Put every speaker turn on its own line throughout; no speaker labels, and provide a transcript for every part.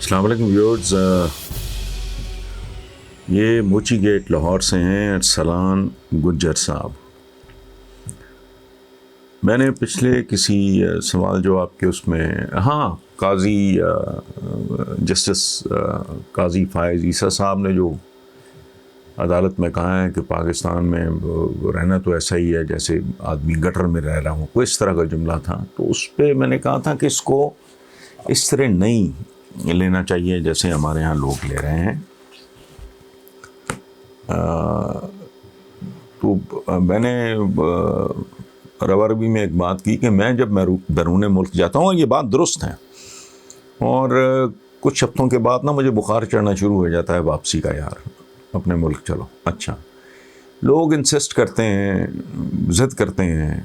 السلام علیکم ویورز، یہ موچی گیٹ لاہور سے ہیں ارسلان گجر صاحب. میں نے پچھلے کسی سوال جواب کے اس میں قاضی جسٹس قاضی فائز عیسیٰ صاحب نے جو عدالت میں کہا ہے کہ پاکستان میں رہنا تو ایسا ہی ہے جیسے آدمی گٹر میں رہ رہا ہوں، کوئی اس طرح کا جملہ تھا. تو اس پہ میں نے کہا تھا کہ اس کو اس طرح نہیں لینا چاہیے جیسے ہمارے ہاں لوگ لے رہے ہیں. تو میں نے روربی میں ایک بات کی کہ میں جب بیرون ملک جاتا ہوں، اور یہ بات درست ہے، اور کچھ ہفتوں کے بعد نا مجھے بخار چڑھنا شروع ہو جاتا ہے واپسی کا، یار اپنے ملک چلو. اچھا، لوگ انسسٹ کرتے ہیں، ضد کرتے ہیں،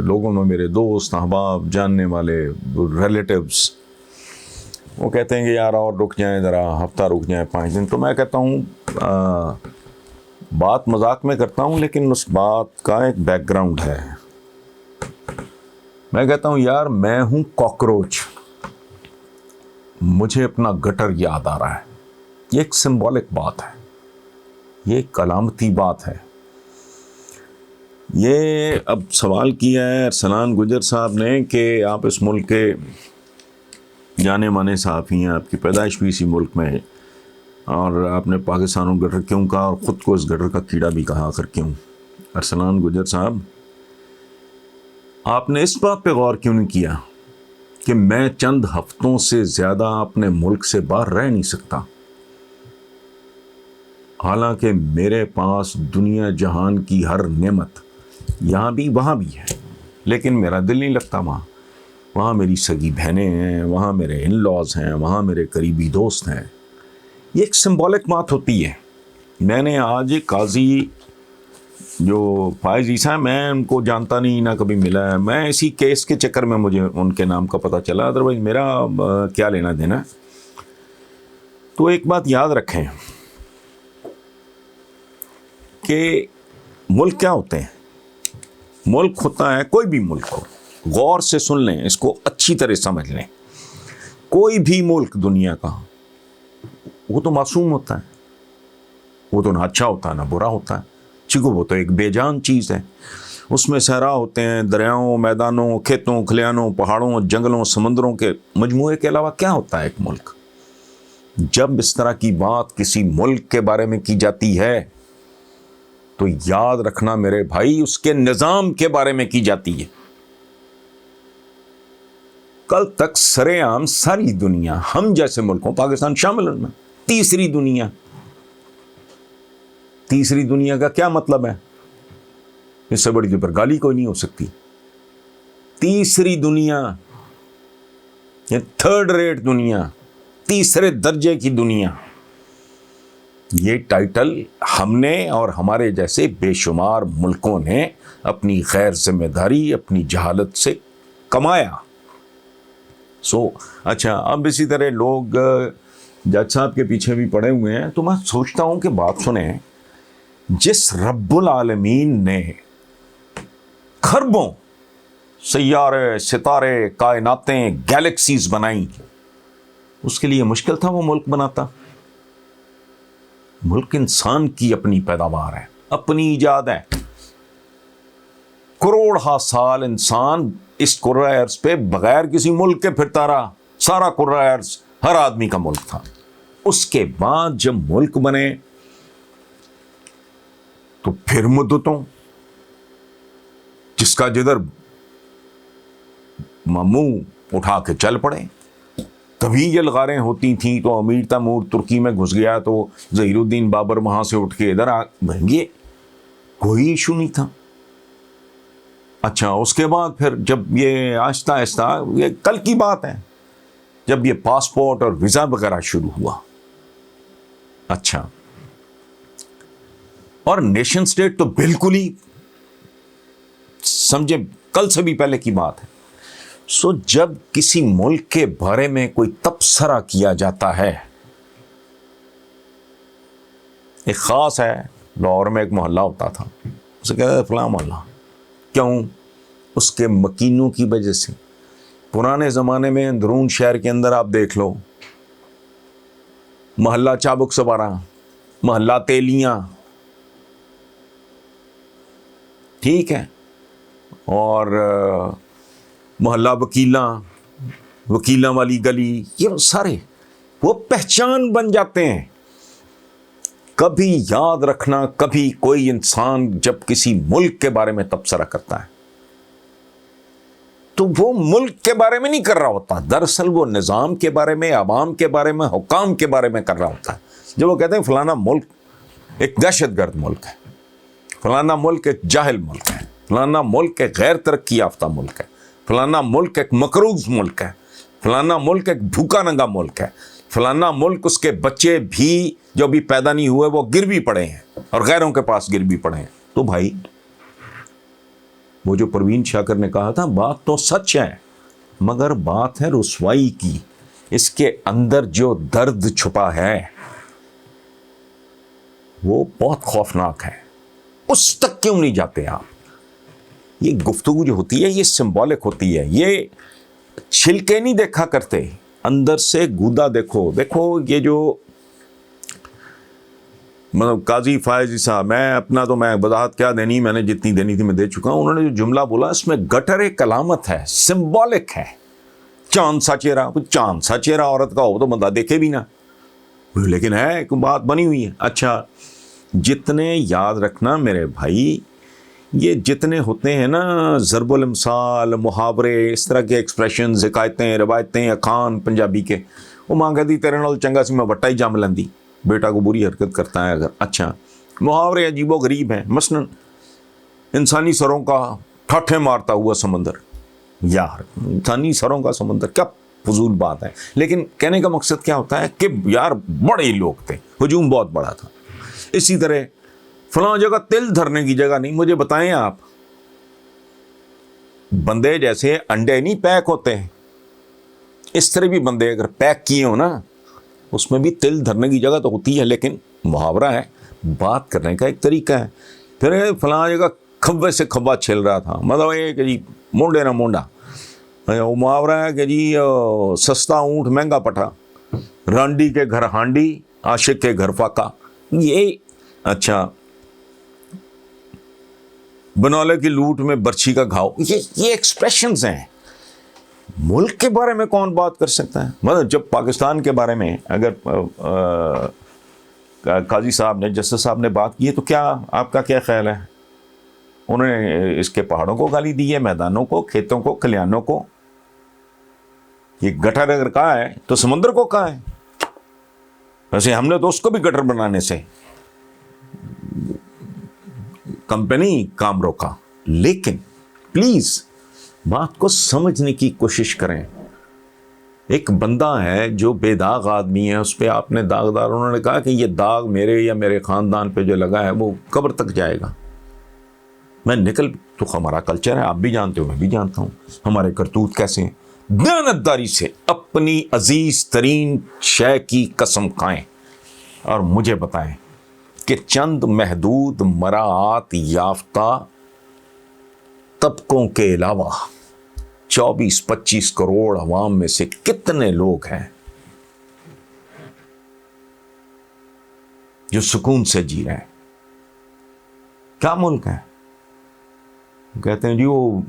لوگوں میں میرے دوست احباب جاننے والے ریلیٹیوز، وہ کہتے ہیں کہ یار اور رک جائیں، ذرا ہفتہ رک جائیں، 5 دن. تو میں کہتا ہوں بات مذاق میں کرتا ہوں، لیکن اس بات کا ایک بیک گراؤنڈ ہے. میں کہتا ہوں یار میں ہوں کاکروچ، مجھے اپنا گٹر یاد آ رہا ہے. یہ ایک سمبولک بات ہے، یہ ایک علامتی بات ہے. یہ اب سوال کیا ہے ارسلان گجر صاحب نے کہ آپ اس ملک کے جانے مانے صحافی ہیں، آپ کی پیدائش بھی اسی ملک میں ہے، اور آپ نے پاکستان کو گٹر کیوں کہا اور خود کو اس گٹر کا کیڑا بھی کہا، آخر کیوں؟ ارسلان گجر صاحب، آپ نے اس بات پہ غور کیوں نہیں کیا کہ میں چند ہفتوں سے زیادہ اپنے ملک سے باہر رہ نہیں سکتا، حالانکہ میرے پاس دنیا جہان کی ہر نعمت یہاں بھی وہاں بھی ہے، لیکن میرا دل نہیں لگتا وہاں. وہاں میری سگی بہنیں ہیں، وہاں میرے ان لاز ہیں، وہاں میرے قریبی دوست ہیں. یہ ایک سمبولک بات ہوتی ہے. میں نے آج قاضی جو فائز عیسیٰ، میں ان کو جانتا نہیں، نہ کبھی ملا ہے، میں اسی کیس کے چکر میں مجھے ان کے نام کا پتہ چلا، ادروائز میرا کیا لینا دینا. تو ایک بات یاد رکھیں کہ ملک کیا ہوتے ہیں. ملک ہوتا ہے، کوئی بھی ملک ہو، غور سے سن لیں، اس کو اچھی طرح سمجھ لیں. کوئی بھی ملک دنیا کا، وہ تو معصوم ہوتا ہے، وہ تو نہ اچھا ہوتا ہے نہ برا ہوتا ہے، چونکہ وہ تو ایک بے جان چیز ہے. اس میں صحرا ہوتے ہیں، دریاؤں، میدانوں، کھیتوں، کھلیانوں، پہاڑوں، جنگلوں، سمندروں کے مجموعے کے علاوہ کیا ہوتا ہے ایک ملک. جب اس طرح کی بات کسی ملک کے بارے میں کی جاتی ہے تو یاد رکھنا میرے بھائی، اس کے نظام کے بارے میں کی جاتی ہے. کل تک سرے عام ساری دنیا، ہم جیسے ملکوں، پاکستان شامل ان میں، تیسری دنیا. تیسری دنیا کا کیا مطلب ہے؟ اس سے بڑی تو پر گالی کوئی نہیں ہو سکتی. تیسری دنیا، یہ تھرڈ ریٹ دنیا، تیسرے درجے کی دنیا. یہ ٹائٹل ہم نے اور ہمارے جیسے بے شمار ملکوں نے اپنی غیر ذمہ داری، اپنی جہالت سے کمایا. اچھا، اب اسی طرح لوگ جج صاحب کے پیچھے بھی پڑے ہوئے ہیں. تو میں سوچتا ہوں کہ بات سنیں، جس رب العالمین نے خربوں سیارے، ستارے، کائناتیں، گیلیکسیز بنائیں، اس کے لیے مشکل تھا وہ ملک بناتا. ملک انسان کی اپنی پیداوار ہے، اپنی ایجاد ہے. کروڑ سال انسان اس کرۂ ارض پہ بغیر کسی ملک کے پھرتا رہا. سارا کرۂ ارض ہر آدمی کا ملک تھا. اس کے بعد جب ملک بنے تو پھر مدتوں، جس کا جدھر منہ اٹھا کے چل پڑے. کبھی یہ لغاریں ہوتی تھیں تو امیر تیمور ترکی میں گھس گیا تو ظہیر الدین بابر وہاں سے اٹھ کے ادھر یہ کوئی ایشو نہیں تھا. اچھا، اس کے بعد پھر جب یہ آہستہ آہستہ، یہ کل کی بات ہے، جب یہ پاسپورٹ اور ویزا وغیرہ شروع ہوا. اچھا، اور نیشن سٹیٹ تو بالکل ہی سمجھے کل سے بھی پہلے کی بات ہے. جب کسی ملک کے بارے میں کوئی تبصرہ کیا جاتا ہے، ایک خاص ہے، لاہور میں ایک محلہ ہوتا تھا، اسے کہتے ہیں فلاں محلہ. کیوں؟ اس کے مکینوں کی وجہ سے. پرانے زمانے میں اندرون شہر کے اندر آپ دیکھ لو، محلہ چابک سوارا، محلہ تیلیاں، ٹھیک ہے، اور محلہ وکیلاں والی گلی، یہ سارے وہ پہچان بن جاتے ہیں. کبھی یاد رکھنا، کبھی کوئی انسان جب کسی ملک کے بارے میں تبصرہ کرتا ہے تو وہ ملک کے بارے میں نہیں کر رہا ہوتا، دراصل وہ نظام کے بارے میں، عوام کے بارے میں، حکام کے بارے میں کر رہا ہوتا ہے. جب وہ کہتے ہیں فلانا ملک ایک دہشت گرد ملک ہے، فلانا ملک ایک جاہل ملک ہے، فلانا ملک ایک غیر ترقی یافتہ ملک ہے، فلانا ملک ایک مقروض ملک ہے، فلانا ملک ایک بھوکا ننگا ملک ہے، فلانا ملک اس کے بچے بھی جو بھی پیدا نہیں ہوئے وہ گر بھی پڑے ہیں اور غیروں کے پاس گر بھی پڑے ہیں. تو بھائی وہ جو پروین شاکر نے کہا تھا، بات تو سچ ہے مگر بات ہے رسوائی کی. اس کے اندر جو درد چھپا ہے وہ بہت خوفناک ہے. اس تک کیوں نہیں جاتے آپ؟ یہ گفتگو جو ہوتی ہے یہ سمبولک ہوتی ہے، یہ چھلکے نہیں دیکھا کرتے، اندر سے گودا دیکھو. یہ جو مطلب قاضی فائز صاحب، میں وضاحت کیا دینی، میں نے جتنی دینی تھی میں دے چکا ہوں. انہوں نے جو جملہ بولا اس میں گٹر کلامت ہے، سمبولک ہے. چاند سا چہرہ عورت کا ہو تو بندہ دیکھے بھی نہ، لیکن ہے ایک بات بنی ہوئی ہے. اچھا، جتنے یاد رکھنا میرے بھائی، یہ جتنے ہوتے ہیں نا ضرب الامثال، محاورے، اس طرح کے ایکسپریشن، حکایتیں، روایتیں، اخان پنجابی کے، وہ ماں کہتی تیرے نال چنگا سی میں وٹا ہی جام لیندی، بیٹا کو بری حرکت کرتا ہے اگر. اچھا، محاورے عجیب و غریب ہیں، مثلا انسانی سروں کا ٹھاٹھے مارتا ہوا سمندر. یار انسانی سروں کا سمندر کیا فضول بات ہے. لیکن کہنے کا مقصد کیا ہوتا ہے کہ یار بڑے لوگ تھے، ہجوم بہت بڑا تھا. اسی طرح فلاں جگہ تل دھرنے کی جگہ نہیں. مجھے بتائیں آپ، بندے جیسے انڈے نہیں پیک ہوتے ہیں، اس طرح بھی بندے اگر پیک کیے ہو نا، اس میں بھی تل دھرنے کی جگہ تو ہوتی ہے، لیکن محاورہ ہے، بات کرنے کا ایک طریقہ ہے. پھر فلاں جگہ کھبے سے کھبا چھل رہا تھا، مطلب یہ کہ جی مونڈے نہ مونڈا. وہ محاورہ ہے کہ جی سستا اونٹ مہنگا پٹھا، رانڈی کے گھر ہانڈی، عاشق کے گھر فاقہ. یہ اچھا، بنولے کی لوٹ میں برچھی کا گھاؤ، یہ ایکسپریشنز ہیں. ملک کے بارے میں کون بات کر سکتا ہے؟ مطلب جب پاکستان کے بارے میں اگر قاضی صاحب نے، جسٹس صاحب نے بات کی ہے تو کیا آپ کا کیا خیال ہے؟ انہوں نے اس کے پہاڑوں کو گالی دی ہے، میدانوں کو، کھیتوں کو، کھلیانوں کو. یہ گٹر اگر کہا ہے تو سمندر کو کہا ہے. ویسے ہم نے تو اس کو بھی گٹر بنانے سے کمپنی کام روکا. لیکن پلیز بات کو سمجھنے کی کوشش کریں. ایک بندہ ہے جو بے داغ آدمی ہے، اس پہ آپ نے داغدار، انہوں نے کہا کہ یہ داغ میرے یا میرے خاندان پہ جو لگا ہے وہ قبر تک جائے گا. میں نکل تو ہمارا کلچر ہے، آپ بھی جانتے ہو، میں بھی جانتا ہوں ہمارے کرتوت کیسے ہیں. دیانتداری سے اپنی عزیز ترین شے کی قسم کھائیں اور مجھے بتائیں کہ چند محدود مراعات یافتہ طبقوں کے علاوہ 24-25 کروڑ عوام میں سے کتنے لوگ ہیں جو سکون سے جی رہے ہیں؟ کیا ملک ہے؟ کہتے ہیں جی وہ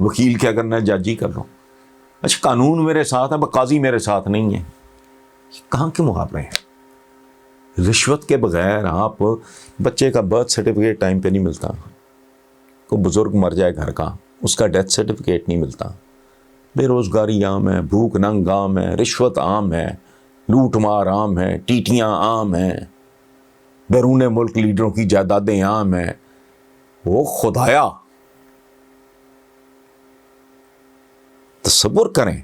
وکیل کیا کرنا ہے، جج ہی کر لو. اچھا، قانون میرے ساتھ ہے، قاضی میرے ساتھ نہیں ہے. کہاں کے محاورے ہیں؟ رشوت کے بغیر آپ، بچے کا برتھ سرٹیفکیٹ ٹائم پہ نہیں ملتا، کوئی بزرگ مر جائے گھر کا، اس کا ڈیتھ سرٹیفکیٹ نہیں ملتا. بے روزگاری عام ہے، بھوک ننگ عام ہے، رشوت عام ہے، لوٹ مار عام ہے، ٹیٹیاں عام ہیں، بیرون ملک لیڈروں کی جائیدادیں عام ہیں. وہ خدایا تصور کریں،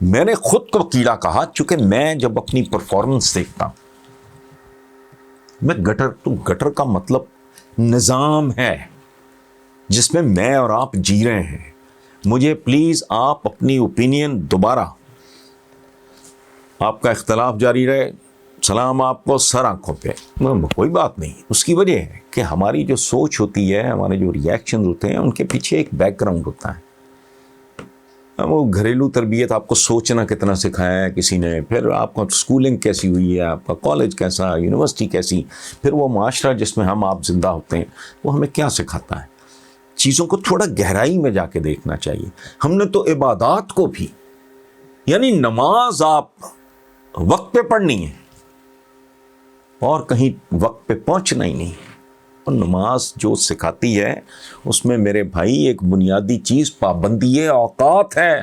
میں نے خود کو کیڑا کہا، چونکہ میں جب اپنی پرفارمنس دیکھتا ہوں، میں گٹر کا مطلب نظام ہے جس میں اور آپ جی رہے ہیں. مجھے پلیز آپ اپنی اوپینین دوبارہ، آپ کا اختلاف جاری رہے، سلام آپ کو سر آنکھوں پہ، کوئی بات نہیں. اس کی وجہ ہے کہ ہماری جو سوچ ہوتی ہے، ہمارے جو ریئیکشن ہوتے ہیں، ان کے پیچھے ایک بیک گراؤنڈ ہوتا ہے. وہ گھریلو تربیت آپ کو سوچنا کتنا سکھایا ہے کسی نے، پھر آپ کو اسکولنگ کیسی ہوئی ہے، آپ کا کالج کیسا، یونیورسٹی کیسی، پھر وہ معاشرہ جس میں ہم آپ زندہ ہوتے ہیں وہ ہمیں کیا سکھاتا ہے. چیزوں کو تھوڑا گہرائی میں جا کے دیکھنا چاہیے. ہم نے تو عبادات کو بھی، یعنی نماز آپ وقت پہ پڑھنی ہے اور کہیں وقت پہ پہنچنا ہی نہیں. اور نماز جو سکھاتی ہے اس میں میرے بھائی ایک بنیادی چیز پابندی اوقات ہے.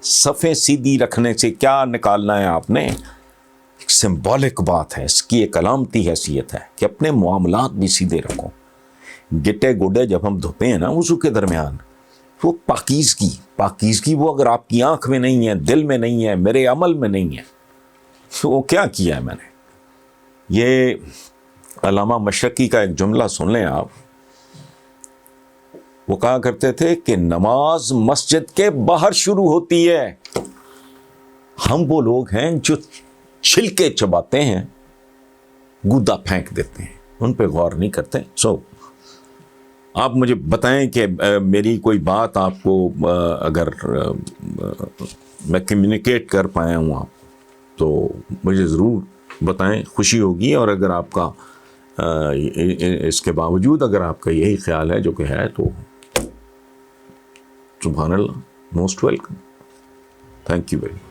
صفیں سیدھی رکھنے سے کیا نکالنا ہے آپ نے؟ ایک سمبولک بات ہے، اس کی ایک علامتی حیثیت ہے کہ اپنے معاملات بھی سیدھے رکھو. گٹے گوڈے جب ہم دھوتے ہیں نا وضو کے درمیان، وہ پاکیزگی وہ اگر آپ کی آنکھ میں نہیں ہے، دل میں نہیں ہے، میرے عمل میں نہیں ہے، تو وہ کیا کیا ہے میں نے. یہ علامہ مشرقی کا ایک جملہ سن لیں آپ. وہ کہا کرتے تھے کہ نماز مسجد کے باہر شروع ہوتی ہے. ہم وہ لوگ ہیں جو چھلکے چباتے ہیں، گودا پھینک دیتے ہیں، ان پہ غور نہیں کرتے. آپ مجھے بتائیں کہ میری کوئی بات آپ کو اگر میں کمیونیکیٹ کر پایا ہوں آپ تو مجھے ضرور بتائیں، خوشی ہوگی. اور اگر آپ کا اس کے باوجود اگر آپ کا یہی خیال ہے جو کہ ہے تو سبحان اللہ، most welcome. Thank you very much.